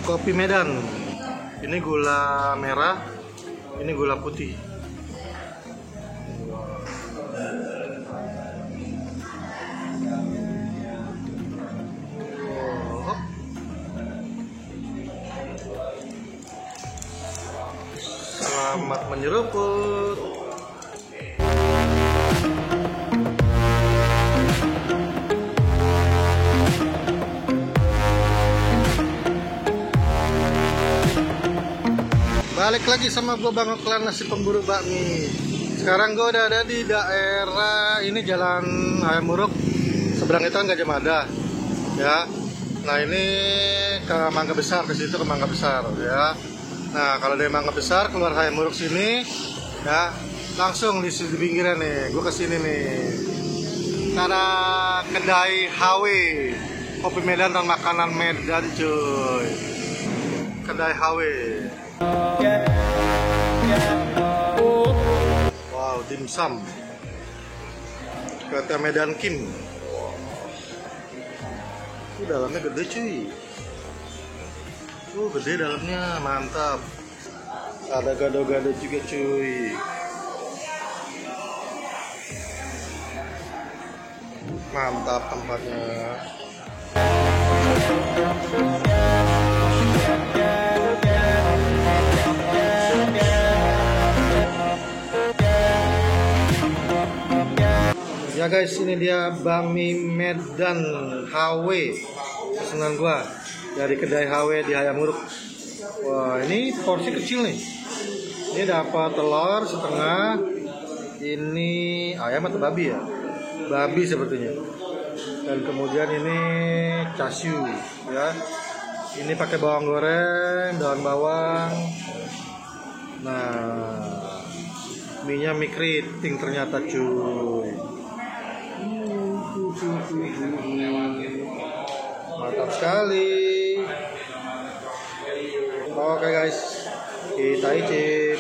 Kopi Medan. Ini gula merah, ini gula putih. Selamat menyeruput. Balik lagi sama gue Bang Oklan, nasi pemburu bakmi. Sekarang gue udah ada di daerah ini, Jalan Hayam Muruk. Seberang itu kan Gajah Mada, ya. Nah ini ke Mangga Besar, ke situ ke Mangga Besar, ya. Nah kalau dari Mangga Besar keluar Hayam Muruk sini, ya, langsung di pinggiran nih. Gue kesini nih. Karena kedai HW, kopi Medan dan makanan Medan, cuy. Kedai HW. Wow, dimsum. Kata Medan Kim. Dalamnya gede cuy. Gede dalamnya, mantap. Ada gado-gado juga cuy. Mantap tempatnya. Ya guys, ini dia bakmi Medan HW pesanan gua dari kedai HW di Hayam Muruk. Wah, ini porsi kecil nih. Ini dapat telur setengah. Ini ayam atau babi ya? Babi sepertinya. Dan kemudian ini chashu, ya. Ini pakai bawang goreng, daun bawang. Nah, mie-nya mie keriting ternyata cuy. Mantap sekali. Oke guys, kita icip.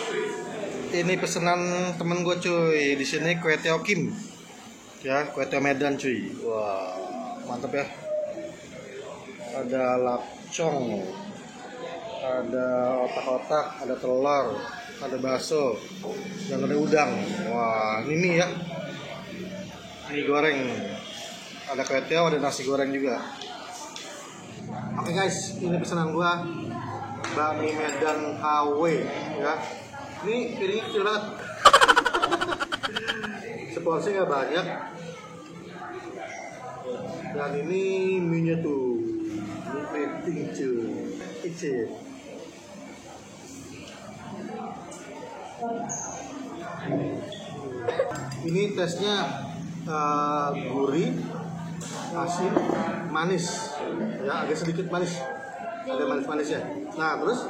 Ini pesanan temen gue cuy. Di sini kue teo Kim, ya, kue teo Medan cuy. Wah, mantap ya. Ada lapcong, ada otak-otak, ada telur, ada bakso, dan ada udang. Wah, ini mie ya. Mie goreng. Ada kue teo, ada nasi goreng juga. Oke guys, ini pesanan gua bakmi Medan HW, ya. Ini piringnya kecil banget. Seporsi nggak banyak. Dan ini mie-nya tuh, mie keriting cuy. Icip. Ini tesnya gurih, asin, manis, ya, agak sedikit manis, ada manis-manis ya. Nah terus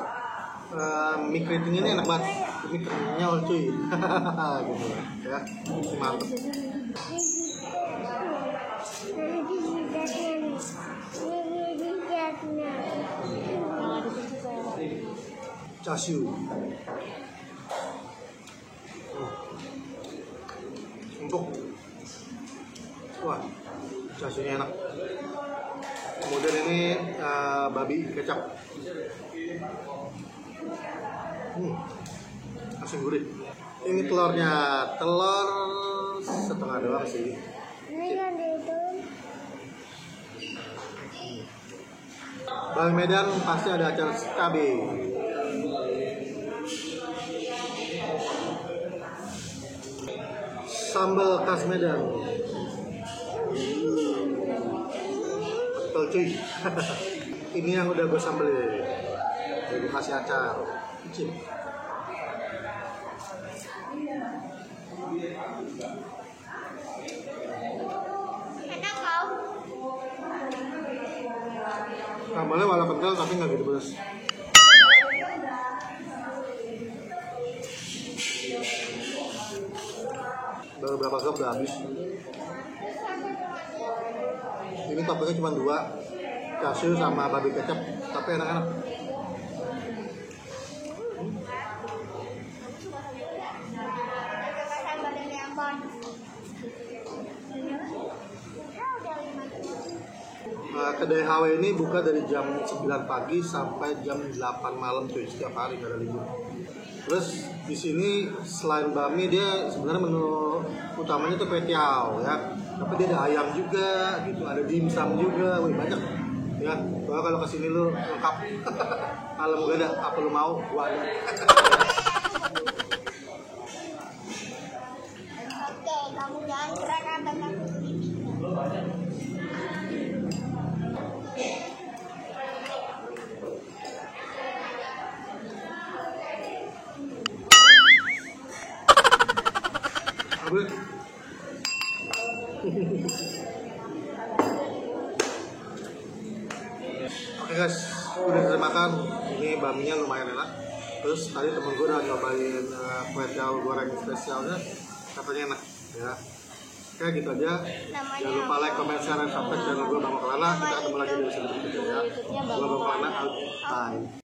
mie keriting ini enak banget, mie kenyal cuy. Gitu ya, mantap. Chashu, empuk. Wah, chashunya enak. Kemudian ini babi kecap. Asin gurih. Ini telurnya, telur setengah doang sih. Bakmi Medan pasti ada acar cabe. Sambal khas Medan. Betul cuy. Ini yang udah gue sambelin. Jadi kasih acar. Icip. Enak kau? Sambalnya walau kental tapi nggak gitu pedas. Baru berapa gram udah habis. Ini toppingnya cuma 2, chashu sama babi kecap, tapi enak-enak. kedai HW ini buka dari jam 9 pagi sampai jam 8 malam cuy, setiap hari nggak ada libur. Terus di sini selain bami dia sebenarnya menu utamanya tuh petiau ya, tapi dia ada ayam juga gitu, ada dimsum juga, wih banyak ya. Soalnya kalau kesini lu lengkap. Kalau mau ada apa lu mau, gua ada. Oke, kamu jangan gerakan dengan Apa? Oke guys, udah selesai makan. Ini baminya lumayan enak. Terus tadi temen gue udah nyobain kue tiaw goreng spesialnya, katanya enak ya. Oke gitu aja. Jangan lupa like, comment, share, dan subscribe channel gue Bang Maulana. Kita ketemu lagi di episode berikutnya ya. Gue Bang Maulana, out. Bye.